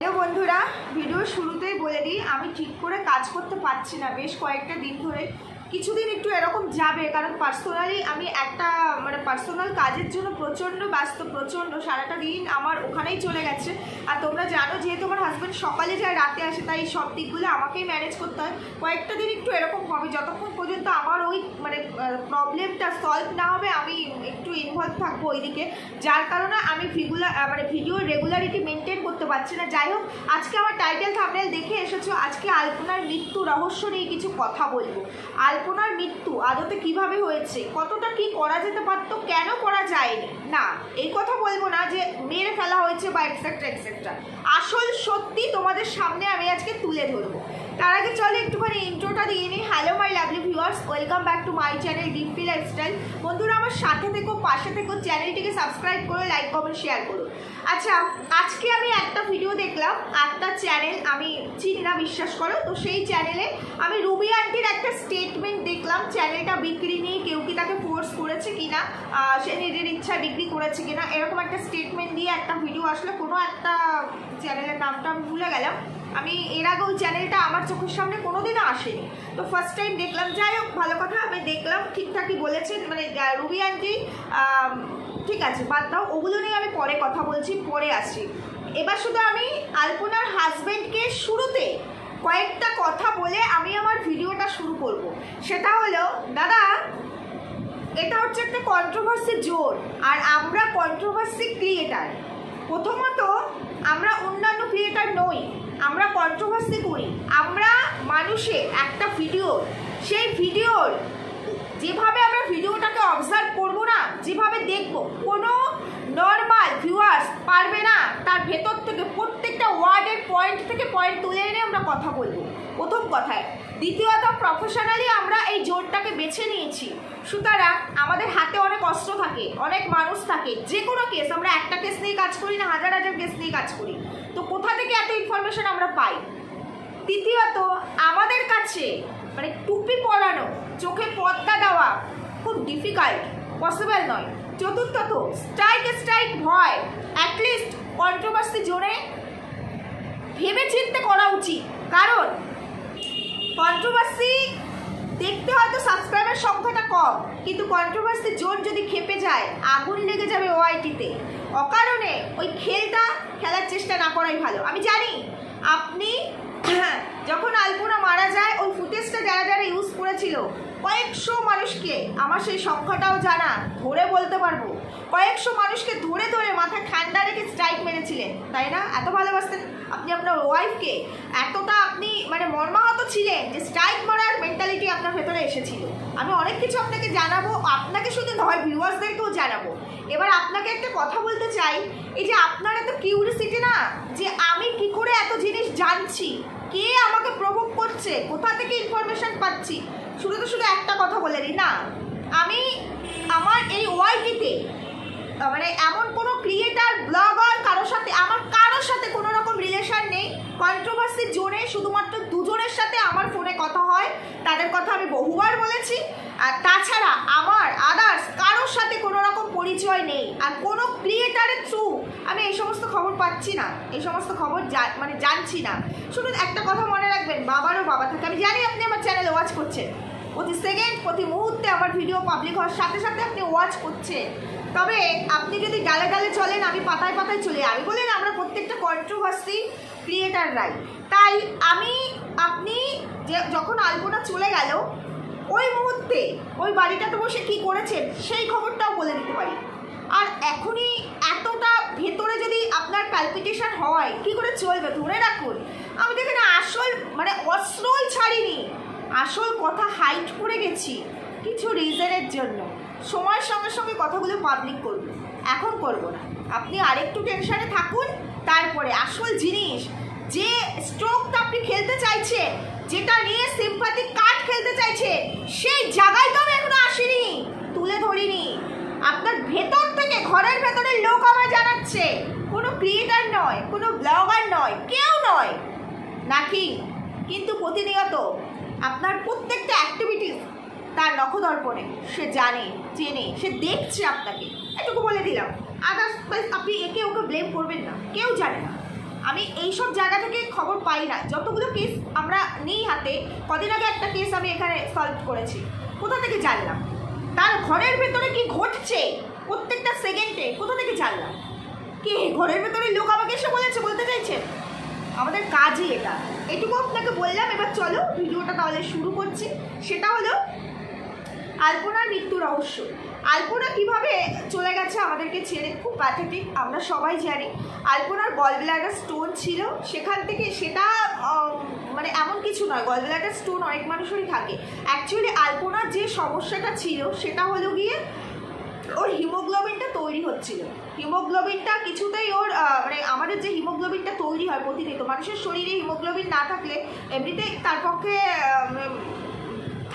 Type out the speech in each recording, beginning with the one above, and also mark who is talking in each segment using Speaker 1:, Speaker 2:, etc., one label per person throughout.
Speaker 1: Hello বন্ধুরা, video শুরুতেই বলে দিই আমি ঠিক করে কাজ করতে পারছি না বেশ কয়েকটা দিন ধরে। কিছুদিন একটু এরকম যাবে, কারণ পার্সোনালি আমি একটা পার্সোনাল কাজের জন্য প্রচণ্ড ব্যস্ত, প্রচণ্ড সারাটা দিন আমার ওখানেই চলে গেছে। আর তোমরা জানো যেহেতু আমার হাজব্যান্ড সকালে যায় রাতে আসে, তাই সব দিকগুলো আমাকেই ম্যানেজ করতে হয়। কয়েকটা দিন একটু এরকম হবে, যতক্ষণ পর্যন্ত আমার ওই প্রবলেমটা সলভ না হবে আমি একটু ইনভলভ থাকবো ওইদিকে, যার কারণে আমি ভিডিওর রেগুলারিটি মেনটেন করতে পারছি না। যাই হোক, আজকে আমার টাইটেল থাম্বনেল দেখে এসেছো, আজকে আলপনার মৃত্যু রহস্য নিয়ে কিছু কথা বলবো। আলপনার মৃত্যু আদতে কিভাবে হয়েছে, কতটা কি করা যেতে পারতো, কেন করা যায়নি, না এই কথা বলবো না যে মেরে ফেলা হয়েছে বা এক্সেট্রা এক্সেট্রা। আসল সত্যি তোমাদের সামনে আমি আজকে তুলে ধরবো। তার আগে চলো একটুখানি ইন্ট্রোটা দিয়ে নিই। Hello my lovely viewers, welcome back to my channel Dimpi lifestyle. বন্ধুরা আমার সাথে থেকো, পাশে থেকো, চ্যানেলটিকে সাবস্ক্রাইব করো, লাইক কমেন্ট শেয়ার করো। আচ্ছা, আজকে আমি একটা ভিডিও দেখলাম, একটা চ্যানেল আমি চিনি না বিশ্বাস করো, তো সেই চ্যানেলে আমি রুবি আন্টির একটা স্টেটমেন্ট দেখলাম। চ্যানেলটা বিক্রি নিয়ে কেউ কি তাকে ফোর্স করেছে কিনা, সে নিজের ইচ্ছায় বিক্রি করেছে কিনা, এরকম একটা স্টেটমেন্ট দিয়ে একটা ভিডিও আসলে, কোনো একটা চ্যানেলের নামটা আমি ভুলে গেলাম। আমি এর আগে ওই চ্যানেলটা আমার চোখের সামনে কোনোদিনও আসেনি, তো ফার্স্ট টাইম দেখলাম। যাই হোক, ভালো কথা, আমি দেখলাম ঠিকঠাকই বলেছেন রুবি আন্টি। ঠিক আছে, বাদ দাও, ওগুলো নিয়ে আমি পরে কথা বলছি, পরে আসছি। এবার শুধু আমি আলপনার হাজব্যান্ডকে শুরুতে কয়েকটা কথা বলে আমি আমার ভিডিওটা শুরু করব। সেটা হলো, দাদা এটা হচ্ছে একটা কন্ট্রোভার্সি জোন, আর আমরা কন্ট্রোভার্সি ক্রিয়েটার। প্রথমত আমরা অন্যান্য ক্রিয়েটার নই, আমরা কন্ট্রোভার্সি করি। আমরা মানুষের একটা ভিডিও, সেই ভিডিওর যেভাবে আমরা ভিডিওটাকে অবজার্ভ করবো না, যেভাবে দেখবো, কোনো নর্মাল ভিউয়ার্স পারবে না তার ভেতর থেকে প্রত্যেকটা ওয়ার্ডের পয়েন্ট থেকে পয়েন্ট তুলে এনে আমরা কথা বলবো, প্রথম কথায়। দ্বিতীয়ত, প্রফেশনালি আমরা এই জোরটাকে বেছে নিয়েছি, সুতরাং আমাদের হাতে অনেক অস্ত্র থাকে, অনেক মানুষ থাকে। যে কোনো কেস, আমরা একটা কেস নিয়ে কাজ করি না, হাজার হাজার কেস নিয়ে কাজ করি, তো কোথা থেকে এত ইনফরমেশন আমরা পাই। তৃতীয়ত, আমাদের কাছে টুপি পরানো, চোখে পর্দা দেওয়া খুব ডিফিকাল্ট, পসিবল নয়। চতুর্থত, স্ট্রাইক ভয়, অ্যাটলিস্ট কন্ট্রোভার্সি জোনে ভেবে চিন্তে করা উচিত, কারণ কন্ট্রোভার্সি দেখতে হয়তো সাবস্ক্রাইবার সংখ্যাটা কম, কিন্তু কন্ট্রোভার্সি জোন যদি খেপে যায়, আগুন লেগে যাবে ওআইটিতে। অকারণে ওই খেলার চেষ্টা না করাই ভালো। আমি জানি আপনি যখন আলপনা মারা যায়, ওই ফুটেজটা যারা যারা ইউজ করেছিল, কয়েকশো মানুষকে, আমার সেই সংখ্যাটাও জানা, ধরে বলতে পারবো, কয়েকশো মানুষকে ধরে ধরে মাথা ঠান্ডা রেখে স্ট্রাইক মেরেছিলেন, তাই না? এত ভালোবাসতেন আপনি আপনার ওয়াইফকে, এতটা আপনি মর্মাহত ছিলেন যে স্ট্রাইক মারার মেন্টালিটি আপনার ভেতরে এসেছিল। আমি অনেক কিছু আপনাকে জানাবো, আপনাকে শুধু নয় ভিউয়ার্সদেরকেও জানাবো। এবার আপনাকে একটা কথা বলতে চাই, এই যে আপনার এত কিউরিসিটি না, যে আমি কি করে এত জিনিস জানছি, কে আমাকে প্রভোগ করছে, কোথা থেকে ইনফরমেশন পাচ্ছি, শুধু একটা কথা বলে দিই না, আমি আমার এই ওয়াইটিতে এমন কোনো ক্রিয়েটার, ব্লগার, কারোর সাথে কোনো রকম রিলেশন নেই। কন্ট্রোভার্সি জোনে শুধুমাত্র দুজনের সাথে আমার ফোনে কথা হয়, তাদের কথা আমি বহুবার বলেছি। আর তাছাড়া আমার আদার্স কারোর সাথে কোনো রকম পরিচয় নেই, আর কোনো ক্রিয়েটারের থ্রু আমি এই সমস্ত খবর পাচ্ছি না, এই সমস্ত খবর জানছি না। শুধু একটা কথা মনে রাখবেন, বাবারও বাবা থাকে। আমি জানি আপনি আমার চ্যানেল ওয়াচ করছেন, প্রতি সেকেন্ড প্রতি মুহূর্তে আমার ভিডিও পাবলিক হওয়ার সাথে সাথে আপনি ওয়াচ করছেন, তবে আপনি যদি ডালে ডালে চলেন, আমি পাতায় পাতায় চলে, আমি বলেন আমরা প্রত্যেকটা কন্ট্রোভার্সি ক্রিয়েটাররাই। তাই আপনি যখন আলপনা চলে গেল, ওই মুহূর্তে ওই বাড়িটাতে বসে কি করেছেন সেই খবরটাও বলে দিতে পারি। আর এখনই এতটা ভেতরে যদি আপনার প্যালপিটেশন হয়, কি করে চলবে? ধরে রাখুন, আমি তো এখানে আসল অস্ত্রই ছাড়িনি, আসল কথা হাইড করে গেছি কিছু রিজনের জন্য। সময়ের সঙ্গে সঙ্গে কথাগুলো পাবলিক করব, এখন করব না। আপনি আরেকটু টেনশনে থাকুন, তারপরে আসল জিনিস, যে স্ট্রোকটা আপনি খেলতে চাইছেন, যেটা নিয়ে সিম্পাথি কার্ড খেলতে চাইছেন, সেই জায়গায় তো আমি এখনো আসিনি, তুলে ধরিনি। আপনার ভেতর থেকে, ঘরের ভেতরের লোক আমার জানাচ্ছে, কোনো ক্রিয়েটার নয়, কোনো ব্লগার নয়, কেউ নয় নাকি, কিন্তু প্রতিনিয়ত আপনার প্রত্যেকটা অ্যাক্টিভিটিস তার নখদর্পণে সে জানে, চেনে, সে দেখছে আপনাকে, এটুকু বলে দিলাম। আদার্স আপনি একে ওকে ব্লেম করবেন না, কেউ জানে না। আমি এইসব জায়গা থেকে খবর পাই না। যতগুলো কেস আমরা নিই হাতে, কদিন আগে একটা কেস আমি এখানে সলভ করেছি, কোথা থেকে জানলাম? তার ঘরের ভেতরে কি ঘটছে প্রত্যেকটা সেকেন্ডে কোথা থেকে জানলাম? কি ঘরের ভেতরে লোক আমাকে এসে বলতে চাইছেন? আমাদের কাজই এটা, এটুকু আপনাকে বললাম। এবার চলো ভিডিওটা তাহলে শুরু করছি। সেটা হলো আলপনার মৃত্যু রহস্য। আলপনা কিভাবে চলে গেছে আমাদেরকে ছেড়ে, খুব প্যাথেটিক, আমরা সবাই জানি। আলপনার গল ব্লাডার স্টোন ছিল, সেখান থেকে সেটা মানে এমন কিছু নয়, গল ব্লাডার স্টোন অনেক মানুষেরই থাকে। অ্যাকচুয়ালি আলপনার যে সমস্যাটা ছিল সেটা হলো গিয়ে ওর হিমোগ্লোবিনটা তৈরি হচ্ছিল। হিমোগ্লোবিনটা কিছুতেই ওর মানে আমাদের যে হিমোগ্লোবিনটা তৈরি হয় প্রতিনিয়ত, মানুষের শরীরে হিমোগ্লোবিন না থাকলে এমনিতেই তার পক্ষে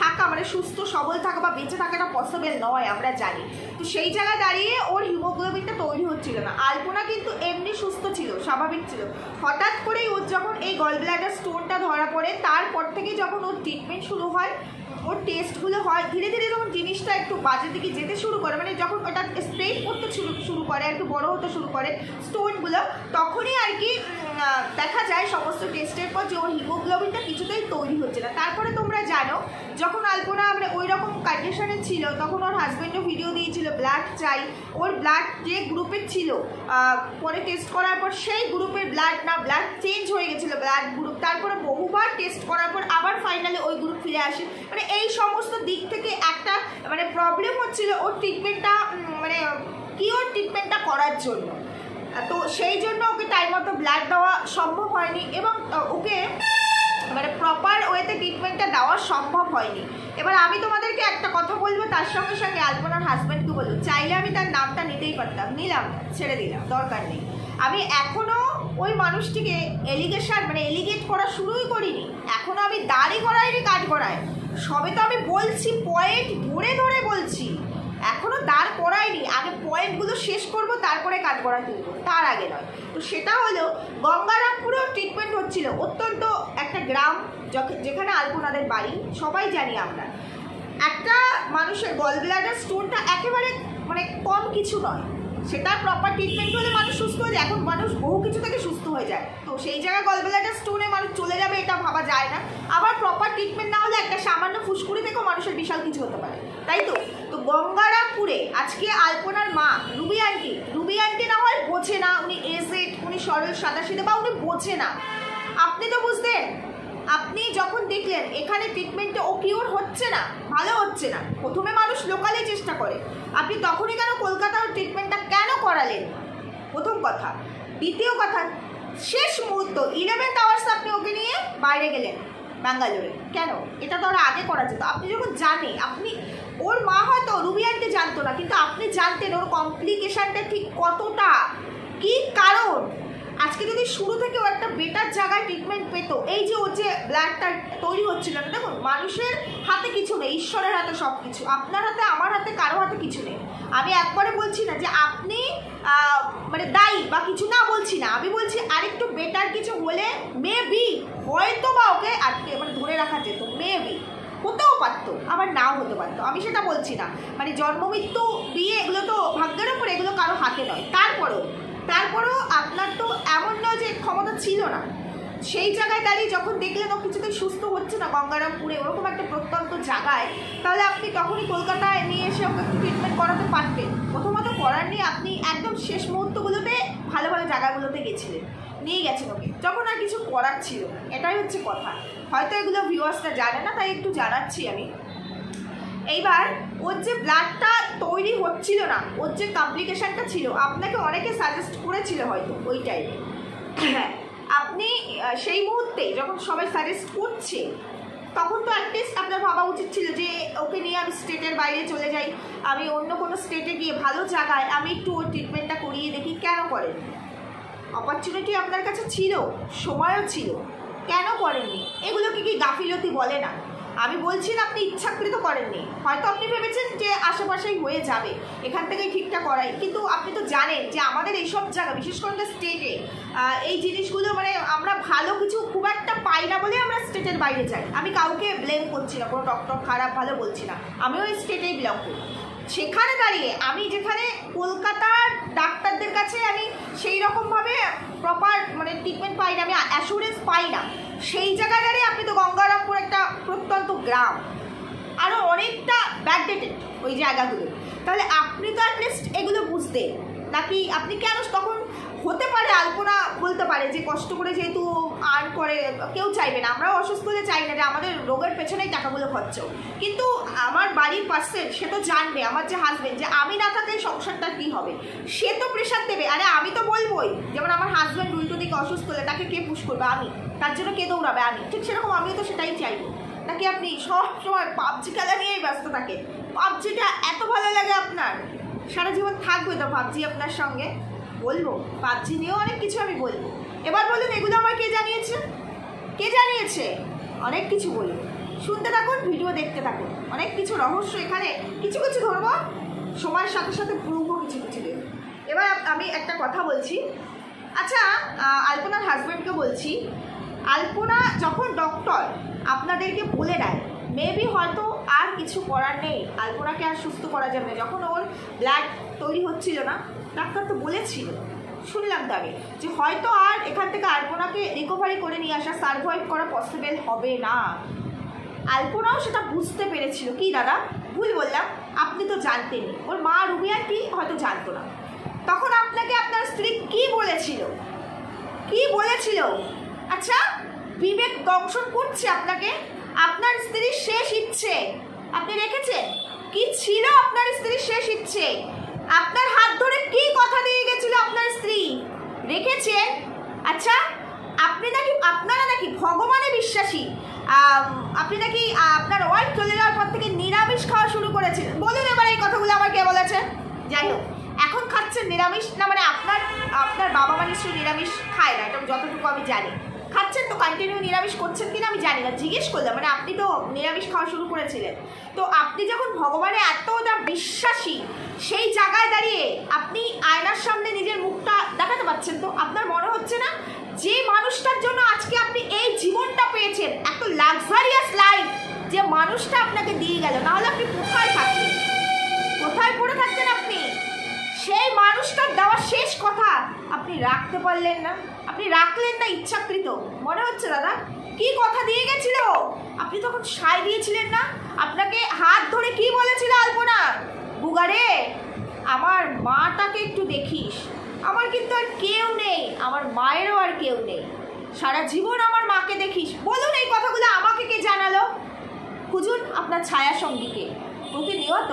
Speaker 1: থাকা মানে সুস্থ সবল থাকা বা বেঁচে থাকাটা পসিবল নয়, আমরা জানি। তো সেই জায়গায় দাঁড়িয়ে ওর হিমোগ্লোবিনটা তৈরি হচ্ছিল না। আলপনা কিন্তু এমনি সুস্থ ছিল, স্বাভাবিক ছিল। হঠাৎ করেই ওর যখন এই গল ব্লাডার স্টোনটা ধরা পড়ে, তারপর থেকে যখন ওর ট্রিটমেন্ট শুরু হয়, ওর টেস্টগুলো হয়, ধীরে ধীরে যখন জিনিসটা একটু বাজে দিকে যেতে শুরু করে, মানে যখন ওটা স্প্রেড করতে শুরু করে, আর কি বড়ো হতে শুরু করে স্টোনগুলো, তখনই আর কি দেখা যায় সমস্ত টেস্টের পর যে ওর হিমোগ্লোবিনটা কিছুতেই তৈরি হচ্ছে না। তারপরে তোমরা জানো যখন আলপনা মানে ওই রকম কন্ডিশনে ছিল, তখন ওর হাজব্যান্ডও ভিডিও দিয়েছিল ব্লাড চাই। ওর ব্লাড যে গ্রুপের ছিল, পরে টেস্ট করার পর সেই গ্রুপের ব্লাড না, ব্লাড চেঞ্জ হয়ে গেছিলো ব্লাড গ্রুপ। তারপরে বহুবার টেস্ট করার পর আবার ফাইনালি ওই গ্রুপ ফিরে আসে। মানে এই সমস্ত দিক থেকে একটা মানে প্রবলেম হচ্ছিল ওর ট্রিটমেন্টটা, মানে কি ওর ট্রিটমেন্টটা করার জন্য। তো সেই জন্য ওকে টাইম মতো ব্লাড দেওয়া সম্ভব হয়নি, এবং ওকে মানে প্রপার ওয়েতে ট্রিটমেন্টটা দেওয়া সম্ভব হয়নি। এবার আমি তোমাদেরকে একটা কথা বলবো, তার সঙ্গে সঙ্গে আলপনার হাজব্যান্ডকে বলবো, চাইলে আমি তার নামটা নিতেই পারতাম, নিলাম, ছেড়ে দিলাম, দরকার নেই। আমি এখনও ওই মানুষটিকে এলিগেট করা শুরুই করিনি, এখনও আমি দাঁড়ি করাইনি, কাজ করাই, সবে তো আমি বলছি, পয়েন্ট ধরে ধরে বলছি, এখনও দাঁড় করাইনি। আগে পয়েন্টগুলো শেষ করব, তারপরে কাজ করা তুলব, তার আগে নয়। তো সেটা হলো গঙ্গারামপুরেও ট্রিটমেন্ট হচ্ছিল, অত্যন্ত একটা গ্রাম যেখানে আলপনাদের বাড়ি, সবাই জানি আমরা। একটা মানুষের গল ব্লাডার স্টোনটা একেবারে মানে কম কিছু নয়, সেটা প্রপার ট্রিটমেন্ট হলে মানুষ সুস্থ হয়ে যায়। এখন মানুষ বহু কিছু থেকে সুস্থ হয়ে যায়, তো সেই জায়গায় গল ব্লাডার স্টোনে মানুষ চলে যাবে এটা ভাবা যায় না। আবার প্রপার ট্রিটমেন্ট না হলে একটা সামান্য ফুসকুড়ি থেকেও মানুষের বিশাল কিছু হতে পারে, তাই তো। তো গঙ্গারামপুরে আজকে আলপনার মা রুবি আন্টি না হয় বোঝে না, উনি এজেড, উনি সরল সাদাসিধে, বা উনি বোঝে না। আপনি তো বুঝতেন, আপনি যখন দেখলেন এখানে ট্রিটমেন্টে ও কিওর হচ্ছে না, ভালো হচ্ছে না, প্রথমে মানুষ লোকালে চেষ্টা করে, আপনি তখনই কেন কলকাতার ট্রিটমেন্টটা কেন করালেন? প্রথম কথা। দ্বিতীয় কথা, শেষ মুহূর্ত 11th আওয়ার্স আপনি ওকে নিয়ে বাইরে গেলেন ব্যাঙ্গালোরে, কেন? এটা তো ওরা আগে করা যেত। আপনি যখন জানেন, আপনি ওর মা হয়তো রুবি আন্টি জানতো না, কিন্তু আপনি জানতেন ওর কমপ্লিকেশানটা ঠিক কতটা, কি কারণ। আজকে যদি শুরু থেকে ও একটা বেটার জায়গায় ট্রিটমেন্ট পেত, এই যে ওর যে ব্লাডটা তৈরি হচ্ছিল না, দেখুন মানুষের হাতে কিছু নেই, ঈশ্বরের হাতে সব কিছু, আপনার হাতে, আমার হাতে, কারো হাতে কিছু নেই। আমি একবারে বলছি না যে আপনি মানে দায়ী বা কিছু, না বলছি না, আমি বলছি আরেকটু বেটার কিছু হলে মেবি হয়তো বা ওকে আজকে মানে ধরে রাখা যেত, মেবি হতেও পারতো, আবার নাও হতে পারতো, আমি সেটা বলছি না। মানে জন্ম মৃত্যু বিয়ে এগুলো তো ভাগ্যের ওপর, এগুলো কারো হাতে নয়। তারপরেও আপনার তো এমন নয় যে ক্ষমতা ছিল না। সেই জায়গায় দাঁড়িয়ে যখন দেখলেন ও কিছুতেই সুস্থ হচ্ছে না গঙ্গারামপুরে, ওরকম একটা প্রত্যন্ত জায়গায়, তাহলে আপনি তখনই কলকাতায় নিয়ে এসে ওকে একটু ট্রিটমেন্ট করাতে পারতেন। প্রথমত করার নিয়ে আপনি একদম শেষ মুহূর্তগুলোতে ভালো ভালো জায়গাগুলোতে গেছিলেন, নিয়ে গেছেন ওকে, যখন আর কিছু করার ছিল না। এটাই হচ্ছে কথা। হয়তো এগুলো ভিউয়ার্সরা জানে না, তাই একটু জানাচ্ছি আমি। এইবার ওর যে ব্লাডটা তৈরি হচ্ছিল না, ওর যে কমপ্লিকেশানটা ছিল, আপনাকে অনেকে সাজেস্ট করেছিল হয়তো ওই টাইমে। আপনি সেই মুহূর্তে যখন সবাই সাজেস্ট করছে, তখন তো অ্যাটলিস্ট আপনার ভাবা উচিত ছিল যে ওকে নিয়ে আমি স্টেটের বাইরে চলে যাই, আমি অন্য কোনো স্টেটে গিয়ে ভালো জায়গায় আমি একটু ওর ট্রিটমেন্টটা করিয়ে দেখি। কেন করেন? অপরচুনিটি আপনার কাছে ছিল, সময়ও ছিল, কেন করেননি? এগুলোকে কি গাফিলতি বলে না? আমি বলছি না আপনি ইচ্ছাকৃত করেননি, হয়তো আপনি ভেবেছেন যে আশেপাশেই হয়ে যাবে, এখান থেকেই ঠিকঠাক করাই, কিন্তু আপনি তো জানেন যে আমাদের এইসব জায়গা, বিশেষ করে স্টেটে এই জিনিসগুলো মানে আমরা ভালো কিছু খুব একটা পাই না বলে আমরা স্টেটের বাইরে যাই। আমি কাউকে ব্লেম করছি না, কোনো ডক্টর খারাপ ভালো বলছি না, আমিও এই স্টেটেই বিলং করি, সেখানে দাঁড়িয়ে আমি যেখানে কলকাতার ডাক্তারদের কাছে আমি সেই রকমভাবে প্রপার মানে ট্রিটমেন্ট পাই না, আমি অ্যাসুরেন্স পাই না, সেই জায়গায় দাঁড়িয়ে আপনি তো গঙ্গারামপুর একটা প্রত্যন্ত গ্রাম, আরও অনেকটা ব্যাকডেটেড ওই জায়গাগুলো, তাহলে আপনি তো অ্যাটলিস্ট এগুলো বুঝতেন নাকি? আপনি কেন তখন হতে পারে আলপনা বলতে পারে যে কষ্ট করে যেহেতু আর্ন করে কেউ চাইবে না, আমরাও অসুস্থ হলে চাই না যে আমাদের রোগের পেছনেই টাকাগুলো খরচ, কিন্তু আমার বাড়ির পার্সন সে তো জানবে, আমার যে হাজব্যান্ড, যে আমি না থাকলে সংসারটা কী হবে, সে তো প্রেশার দেবে। আরে আমি তো বলবোই, যেমন আমার হাজব্যান্ড উল্টো দিকে অসুস্থ হলে তাকে কে পুশ করবে? আমি। তার জন্য কে দৌড়াবে? আমি। ঠিক সেরকম আমিও তো সেটাই চাইবো। নাকি আপনি সব সময় পাবজি খেলা নিয়েই ব্যস্ত থাকেন? পাবজিটা এত ভালো লাগে আপনার, সারা জীবন থাকবে তো পাবজি আপনার সঙ্গে? বলবো পাবজি নিয়েও অনেক কিছু আমি বলবো। এবার বলুন এগুলো আমার কে জানিয়েছে? কে জানিয়েছে? অনেক কিছু বলবো, শুনতে থাকুন, ভিডিও দেখতে থাকুন, অনেক কিছু রহস্য এখানে কিছু কিছু ধরবো, সময়ের সাথে সাথে প্রুভও কিছু কিছু দেবো। এবার আমি একটা কথা বলছি, আচ্ছা আলপনার হাজব্যান্ডকে বলছি, আলপনা যখন ডক্টর আপনাদেরকে বলে দেয় মেবি হয়তো আর কিছু করার নেই, আলপনাকে আর সুস্থ করা যাবে না, যখন ওর ব্লাড তৈরি হচ্ছিল না, ডাক্তার তো বলেছিল, শুনলাম তো আমি, যে হয়তো আর এখান থেকে আলপনাকে রিকভারি করে নিয়ে আসা, সার্ভাইভ করা পসিবল হবে না। আলপনাও সেটা বুঝতে পেরেছিল। কি দাদা ভুল বললাম? আপনি তো জানতেনই, ওর মা রুবি আন্টি হয়তো জানতো না। তখন আপনাকে আপনার স্ত্রী কি বলেছিল? কি বলেছিল? আচ্ছা বিবেক দংশন করছে আপনাকে, আপনার স্ত্রীর শেষ ইচ্ছে আপনি রেখেছেন? কি ছিল আপনার স্ত্রীর শেষ ইচ্ছে? আপনার হাত ধরে কি কথা দিয়ে গেছিল আপনার স্ত্রী? রেখেছেন? আচ্ছা আপনি নাকি, আপনারা নাকি ভগবানে বিশ্বাসী, আপনি নাকি আপনার ওয়াইফ চলে যাওয়ার পর থেকে নিরামিষ খাওয়া শুরু করেছেন। বলুন এবার এই কথাগুলো আমার কে বলেছে? যাই হোক, এখন খাচ্ছেন নিরামিষ না, মানে আপনার বাবা মা নিশ্চয়ই নিরামিষ খায় না, এটা যতটুকু আমি জানি। খাচ্ছেন তো, কন্টিনিউ নিরামিষ করছেন কিনা আমি জানি না, জিজ্ঞেস করলাম, মানে আপনি তো নিরামিষ খাওয়া শুরু করেছিলেন, তো আপনি যখন ভগবানে এতটা বিশ্বাসী, সেই জায়গায় দাঁড়িয়ে আপনি আয়নার সামনে নিজের মুখটা দেখাতে পারছেন তো? আপনার মনে হচ্ছে না যে মানুষটার জন্য আজকে আপনি এই জীবনটা পেয়েছেন, এত লাক্সারিয়াস লাইফ, যে মানুষটা আপনাকে দিয়ে গেল, নাহলে আপনি কোথায় থাকতেন? কোথায় পড়ে থাকতেন আপনি? সেই মানুষটার দেওয়া শেষ কথা আপনি রাখতে পারলেন না, আপনি রাখলেন না ইচ্ছাকৃত মনে হচ্ছে। দাদা কি কথা দিয়ে গেছিল? আপনি তখন সায় দিয়েছিলেন না? আপনাকে হাত ধরে কি বলেছিল আলপনা? বুগারে আমার মাটাকে একটু দেখিস, আমার কিন্তু আর কেউ নেই, আমার মায়েরও আর কেউ নেই, সারা জীবন আমার মাকে দেখিস। বলুন এই কথাগুলো আমাকে কে জানালো? খুঁজুন আপনার ছায়া সঙ্গীকে, প্রতিনিয়ত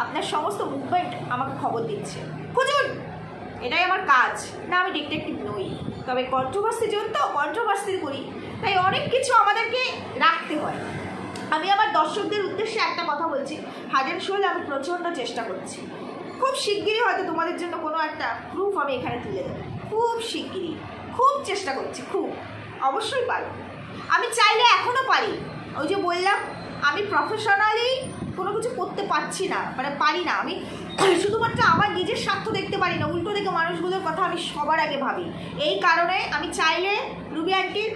Speaker 1: আপনার সমস্ত মুভমেন্ট আমাকে খবর দিচ্ছে, খুঁজুন। এটাই আমার কাজ না, আমি ডিটেকটিভ নই, তবে কন্ট্রোভার্সি জন্য তো কন্ট্রোভার্সি করি, তাই অনেক কিছু আমাদেরকে রাখতে হয়। আমি আমার দর্শকদের উদ্দেশ্যে একটা কথা বলছি, হাজার শোলে আমি প্রচণ্ড চেষ্টা করছি, খুব শিগগিরই হয়তো তোমাদের জন্য কোনো একটা প্রুফ আমি এখানে তুলে দেবো, খুব শিগগিরই, খুব চেষ্টা করছি, খুব অবশ্যই পারি, আমি চাইলে এখনও পারি। ওই যে বললাম আমি প্রফেশনালি কোনো কিছু করতে পারছি না, মানে পারি না, আমি শুধুমাত্র আমার নিজের স্বার্থ দেখতে পারি না, উল্টো দিকে মানুষগুলোর কথা আমি সবার আগে ভাবি। এই কারণে আমি চাইলে রুবি আন্টির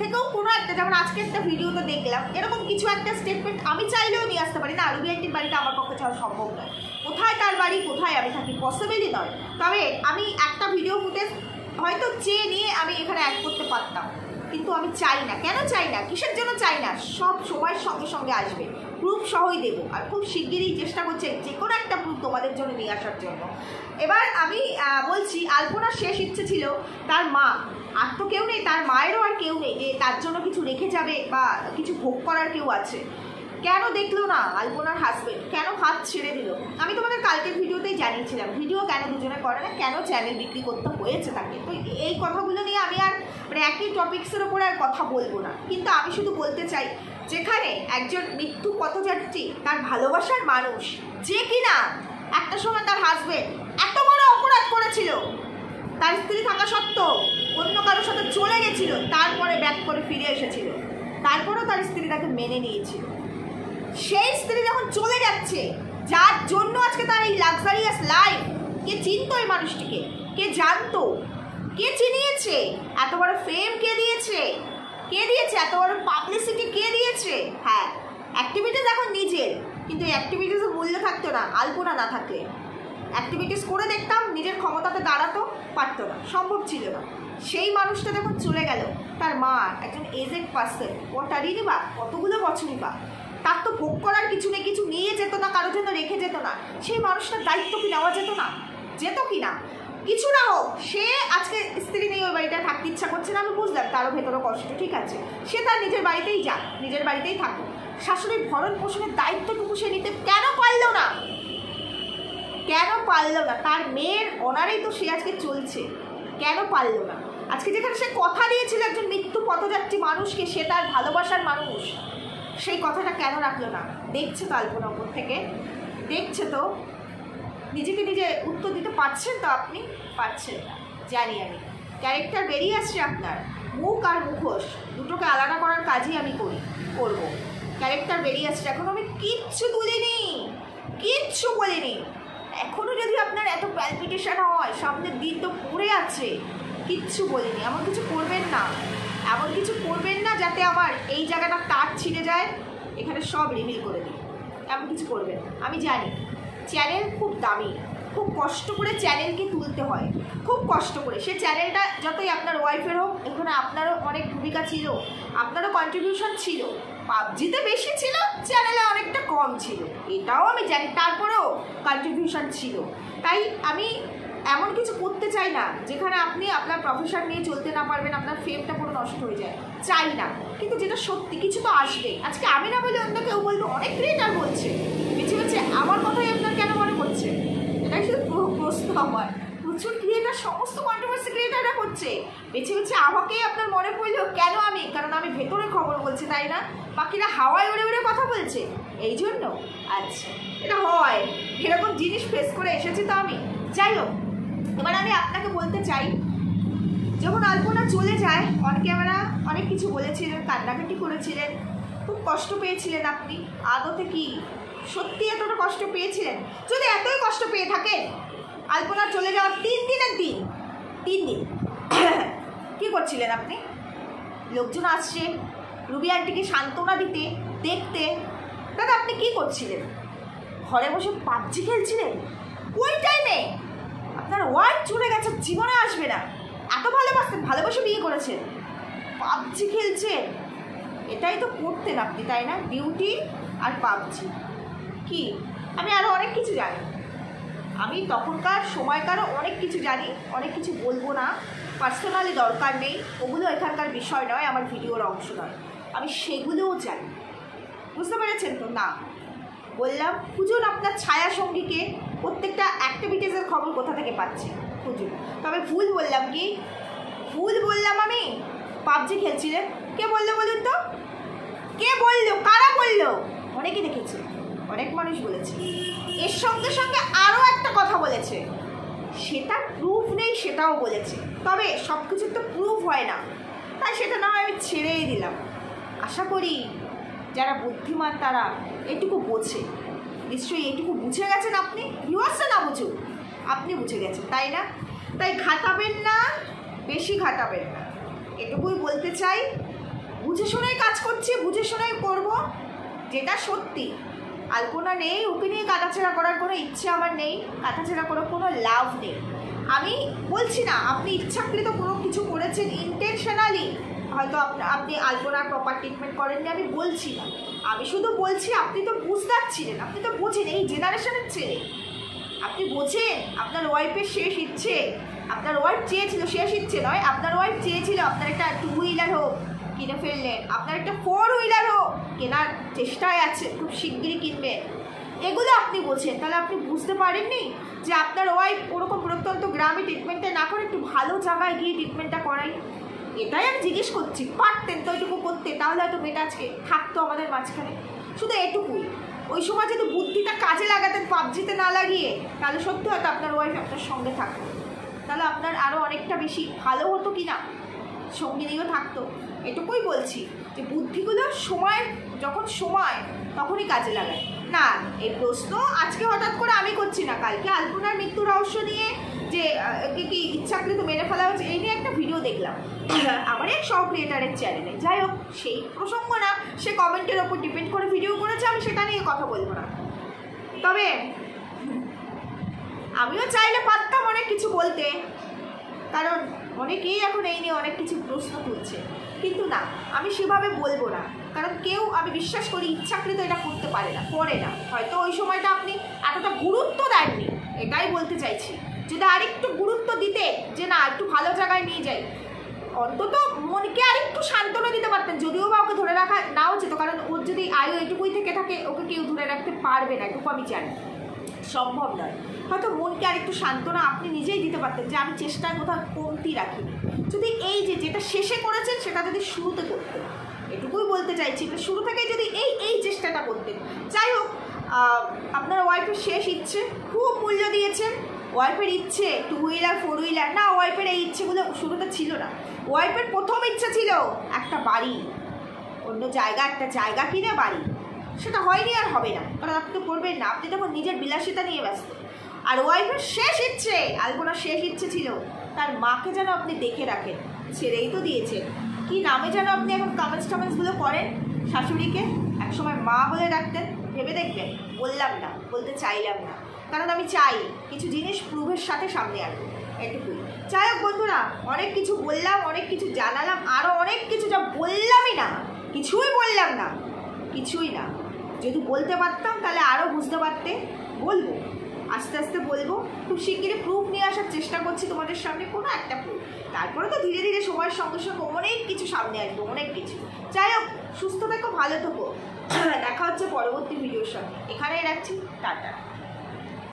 Speaker 1: থেকেও কোনো একটা, যেমন আজকে একটা ভিডিওতে দেখলাম, এরকম কিছু একটা স্টেটমেন্ট আমি চাইলেও নিয়ে আসতে পারি না। রুবি আন্টির বাড়িটা আমার পক্ষে যাওয়া সম্ভব নয়, কোথায় তার বাড়ি, কোথায় আমি থাকি, পসিবলই নয়। তবে আমি একটা ভিডিও ফুটেজ হয়তো চেয়ে নিয়ে আমি এখানে অ্যাড করতে পারতাম, কিন্তু আমি চাই না। কেন চাই না? কিসের জন্য চাই না? সব সময়ের সঙ্গে সঙ্গে আসবে, প্রুফ সহই দেবো, আর খুব শিগগিরই চেষ্টা করছে যে কোনো একটা প্রুফ তোমাদের জন্য নিয়ে আসার জন্য। এবার আমি বলছি, আলপনার শেষ ইচ্ছে ছিল তার মা, আর তো কেউ নেই, তার মায়েরও আর কেউ নেই যে তার জন্য কিছু রেখে যাবে বা কিছু ভোগ করার কেউ আছে। কেন দেখলো না আলপনার হাজবেন্ড? কেন হাত ছেড়ে দিল? আমি তোমাদের কালকের ভিডিওতেই জানিয়েছিলাম, ভিডিও কেন দুজনে করে না, কেন চ্যানেল বিক্রি করতে হয়েছে তাকে। তো এই কথাগুলো নিয়ে আমি আর মানে একই টপিক্সের ওপরে আর কথা বলবো না, কিন্তু আমি শুধু বলতে চাই, যেখানে একজন মৃত্যু পথযাত্রী, তার ভালোবাসার মানুষ, যে কিনা একটা সময় তার হাজবেন্ড এত বড় অপরাধ করেছিল, তার স্ত্রী থাকা সত্ত্বেও অন্য কারোর সাথে চলে গেছিল, তারপরে ব্যাক করে ফিরে এসেছিল, তারপরেও তার স্ত্রী তাকে মেনে নিয়েছিল। সেই স্ত্রী যখন চলে যাচ্ছে, যার জন্য আজকে তার এই লাক্সারিয়াস লাইফ, কে চিনতো এই মানুষটিকে? কে জানতো? কে চিনিয়েছে? এত বড় ফেম কে দিয়েছে? কে দিয়েছে? এত বড় পাবলিসিটি কে দিয়েছে? হ্যাঁ, অ্যাক্টিভিটি দেখো নিজের, কিন্তু এই অ্যাক্টিভিটিসের মূল্য থাকতো না আলপনা না থাকলে। অ্যাক্টিভিটিস করে দেখতাম, নিজের ক্ষমতাতে দাঁড়াতো, পারতো না, সম্ভব ছিল না। সেই মানুষটা যখন চলে গেল, তার মা একজন এজেড পার্সন, কটারিনি বা কতগুলো বছরই বা, তার তো ভোগ করার কিছু নেই, কিছু নিয়ে যেত না, কারোর জন্য রেখে যেত না। সেই মানুষটার দায়িত্ব কি নেওয়া যেত না? যেত কি না? কিছু না হোক, সে আজকে স্ত্রী নেই, ওই বাড়িটা থাকতে ইচ্ছা করছে না, আমি বুঝলাম তারও ভেতরে কষ্ট, ঠিক আছে, সে তার নিজের বাড়িতেই যাক, নিজের বাড়িতেই থাকুক। শাশুড়ির ভরণ পোষণের দায়িত্বটুকু সে নিতে কেন পারলো না? কেন পারলো না? তার মেয়ের অনারেই তো সে আজকে চলছে, কেন পারলো না? আজকে যেখানে সে কথা দিয়েছিল একজন মৃত্যু পথযাত্রী মানুষকে, সে তার ভালোবাসার মানুষ, সেই কথাটা কেন রাখলো না? দেখছে তো আলপনা উপর থেকে, দেখছে তো, নিজেকে নিজে উত্তর দিতে পারছেন তো আপনি? পারছেন না, জানি আমি। ক্যারেক্টার বেরিয়ে আসছে আপনার, মুখ আর মুখোশ দুটোকে আলাদা করার কাজই আমি করব। ক্যারেক্টার বেরিয়ে আসছে, এখন আমি কিচ্ছু তুলিনি, কিচ্ছু বলিনি। এখনও যদি আপনার এত প্যালপিটেশন হয়, সামনের দিন তো পড়ে আছে, কিচ্ছু বলিনি। এমন কিছু করবেন না, এমন কিছু করবেন না যাতে আমার এই জায়গাটা তার ছিঁড়ে যায়, এখানে সব রিভিল করে দিই। এমন কিছু করবেন না। আমি জানি চ্যানেল খুব দামি, খুব কষ্ট করে চ্যানেলকে তুলতে হয়, খুব কষ্ট করে। সে চ্যানেলটা যতই আপনার ওয়াইফের হোক, এখানে আপনারও অনেক ভূমিকা ছিল, আপনারও কন্ট্রিবিউশন ছিল। পাবজিতে বেশি ছিল, চ্যানেলে অনেকটা কম ছিল, এটাও আমি জানি, তারপরেও কন্ট্রিবিউশন ছিল। তাই আমি এমন কিছু করতে চাই না যেখানে আপনি আপনার প্রফেশন নিয়ে চলতে না পারবেন, আপনার ফেমটা পুরো নষ্ট হয়ে যায়, চাই না। কিন্তু যেটা সত্যি, কিছু তো আসবে। আজকে আমি না বলে অন্য কেউ বলবে, অনেক ক্রিয়েটার বলছে, বেছে বেছে আমার কথাই আপনার কেন মনে করছে? এটাই শুধু প্রশ্ন আমার। প্রচুর ক্রিয়েটার, সমস্ত কন্ট্রোভার্সি ক্রিয়েটাররা করছে, বেছে বেছে আমাকেই আপনার মনে পড়লো কেন? আমি, কারণ আমি ভেতরে খবর বলছি, তাই না? বাকিরা হাওয়ায় উড়ে উড়ে কথা বলছে, এই জন্য। আচ্ছা, এটা হয়, এরকম জিনিস ফেস করে এসেছি তো আমি। যাই হোক, এবার আমি আপনাকে বলতে চাই, যখন আলপনা চলে যায়, অন ক্যামেরা অনেক কিছু বলেছিলেন, কান্নাকাটি করেছিলেন, খুব কষ্ট পেয়েছিলেন আপনি। আদতে কি সত্যি এতটা কষ্ট পেয়েছিলেন? যদি এতই কষ্ট পেয়ে থাকেন, আলপনা চলে যাওয়ার 3 দিনের দিন, 3 দিন কী করছিলেন আপনি? লোকজন আসছে রুবি আন্টিকে সান্ত্বনা দিতে, দেখতে, দাদা আপনি কী করছিলেন? ঘরে বসে পাবজি খেলছিলেন? ওই টাইমে আপনার ওয়াইফ চলে গেছে, জীবনে আসবে না, এত ভালোবাসতেন, ভালোবাসে বিয়ে করেছেন, পাবজি খেলছেন, এটাই তো করতেন আপনি, তাই না? বিউটি আর পাবজি কি? আমি আরও অনেক কিছু জানি, আমি তখনকার সময়কারও অনেক কিছু জানি, অনেক কিছু বলবো না, পার্সোনালি দরকার নেই, ওগুলো এখানকার বিষয় নয়, আমার ভিডিওর অংশ নয়, আমি সেগুলোও জানি। বুঝতে পেরেছেন তো? না, বললাম খুঁজুন আপনার ছায়া সঙ্গীকে, প্রত্যেকটা অ্যাক্টিভিটিসের খবর কোথা থেকে পাচ্ছি খুঁজুন। তবে ভুল বললাম কি? ভুল বললাম আমি? পাবজি খেলছিলেন? কে বললো বলুন তো? কে বললো? কারা বললো? অনেকে দেখেছে, অনেক মানুষ বলেছে। এর সঙ্গে সঙ্গে আরও একটা কথা বলেছে, সেটা প্রুফ নেই সেটাও বলেছে, তবে সব কিছুর তো প্রুফ হয় না, তাই সেটা না হয় আমি ছেড়েই দিলাম। আশা করি যারা বুদ্ধিমান তারা এটুকু বোঝে, নিশ্চয়ই এটুকু বুঝে গেছেন আপনি, ভিউয়ার্সরা না বুঝুক, আপনি বুঝে গেছেন, তাই না? তাই ঘাটাবেন না, বেশি ঘাটাবেন না, এটুকুই বলতে চাই। বুঝে শুনেই কাজ করছি, বুঝে শুনেই করব, যেটা সত্যি। আলপনা নেই, ওকে নিয়ে কাটাছেড়া করার কোনো ইচ্ছে আমার নেই, কাটাছেড়া করার কোনো লাভ নেই। আমি বলছি না আপনি ইচ্ছাকৃত কোনো কিছু করেছেন ইন্টেনশনালি, হয়তো আপনি আলপনার প্রপার ট্রিটমেন্ট করেননি, আমি বলছি না, আমি শুধু বলছি আপনি তো বুঝতে পারছিলেন, আপনি তো বোঝেন, এই জেনারেশনের ছেলে, আপনি বোঝেন আপনার ওয়াইফের শেষ ইচ্ছে, আপনার ওয়াইফ চেয়েছিল, শেষ ইচ্ছে নয়, আপনার ওয়াইফ চেয়েছিল আপনার একটা 2 হুইলার হোক, কিনে ফেললেন, আপনার একটা 4 হুইলার হোক, কেনার চেষ্টায় আছে, খুব শিগগিরই কিনবেন, এগুলো আপনি বোঝেন। তাহলে আপনি বুঝতে পারেননি যে আপনার ওয়াইফ ওরকম প্রত্যন্ত গ্রামে ট্রিটমেন্টটা না করে একটু ভালো জায়গায় গিয়ে ট্রিটমেন্টটা করাই? এটাই আমি জিজ্ঞেস করছি। পারতেন তো এটুকু করতে, তাহলে হয়তো মেয়েটা আজকে থাকতো আমাদের মাঝখানে। শুধু এটুকুই, ওই সময় যদি বুদ্ধিটা কাজে লাগাতেন পাবজিতে না লাগিয়ে, তাহলে সত্যি হয়তো আপনার ওয়াইফ আপনার সঙ্গে থাকতো, তাহলে আপনার আরও অনেকটা বেশি ভালো হতো কি না, সঙ্গিনীও থাকতো। এটুকুই বলছি যে বুদ্ধিগুলো সময়, যখন সময় তখনই কাজে লাগায় না। এই প্রশ্ন আজকে হঠাৎ করে আমি করছি না, কালকে আলপনার মৃত্যু রহস্য নিয়ে যে যে একে কি ইচ্ছাকৃত মেরে ফেলা হচ্ছে, এই নিয়ে একটা ভিডিও দেখলাম আমার এক সব ক্রিয়েটারের চ্যানেলে। যাই হোক, সেই প্রসঙ্গ না, সে কমেন্টের ওপর ডিপেন্ড করে ভিডিও করেছে, আমি সেটা নিয়ে কথা বলবো না। তবে আমিও চাইলে পারতাম অনেক কিছু বলতে, কারণ অনেকেই এখন এই নিয়ে অনেক কিছু প্রশ্ন তুলছে, কিন্তু না, আমি সেভাবে বলবো না। কারণ কেউ, আমি বিশ্বাস করি, ইচ্ছাকৃত এটা করতে পারে না, করে না। হয়তো ওই সময়টা আপনি এতটা গুরুত্ব দেননি, এটাই বলতে চাইছি। যদি আরেকটু গুরুত্ব দিতে, যে না একটু ভালো জায়গায় নিয়ে যাই, অন্তত মনকে আরেকটু সান্ত্বনা দিতে পারতেন। যদিও বা ওকে ধরে রাখা নাও যেত, কারণ ওর যদি আয়ু এটুকুই থেকে থাকে, ওকে কেউ ধরে রাখতে পারবে না, এটুকু আমি জানি, সম্ভব নয়। হয়তো মনকে আরেকটু সান্ত্বনা আপনি নিজেই দিতে পারতেন, যে আমি চেষ্টার কোথাও কমতি রাখিনি। যদি এই যে যেটা শেষে করেছেন সেটা যদি শুরুতে করতেন, এটুকুই বলতে চাইছি, শুরু থেকে যদি এই চেষ্টাটা করতেন। যাই হোক, আপনার ওয়াইফের শেষ ইচ্ছে খুব মূল্য দিয়েছেন। ওয়াইফের ইচ্ছে 2 হুইলার 4 হুইলার না, ওয়াইফের এই ইচ্ছেগুলো শুরুতে ছিল না। ওয়াইফের প্রথম ইচ্ছা ছিল একটা বাড়ি, অন্য জায়গা, একটা জায়গা কিনে বাড়ি। সেটা হয়নি আর হবে না, কারণ আপনি তো করবেন না, আপনি তখন নিজের বিলাসিতা নিয়ে ব্যস্ত। আর ওয়াইফের শেষ ইচ্ছে, আলপনার শেষ ইচ্ছে ছিল তার মাকে যেন আপনি দেখে রাখেন। ছেড়েই তো দিয়েছেন, কি নামে যেন আপনি এখন কমেন্টসগুলো করেন শাশুড়িকে? একসময় মা বলে ডাকতেন, ভেবে দেখবেন। বললাম না, বলতে চাইলাম না, কারণ আমি চাই কিছু জিনিস প্রুফের সাথে সামনে আসবো, এটুকুই। যাই হোক বন্ধুরা, অনেক কিছু বললাম, অনেক কিছু জানালাম, আরও অনেক কিছু যা বললামই না, কিছুই বললাম না, কিছুই না। যদি বলতে পারতাম তাহলে আরও বুঝতে পারতে। বলবো, আস্তে আস্তে বলবো, খুব শিগগিরই প্রুফ নিয়ে আসার চেষ্টা করছি তোমাদের সামনে, কোনো একটা প্রুফ। তারপরে তো ধীরে ধীরে সময়ের সঙ্গে সঙ্গে অনেক কিছু সামনে আসবো, অনেক কিছু। যাই হোক, সুস্থ থেকো, ভালো থেকো, দেখা হচ্ছে পরবর্তী ভিডিওর সঙ্গে। এখানেই রাখছি, টাটা।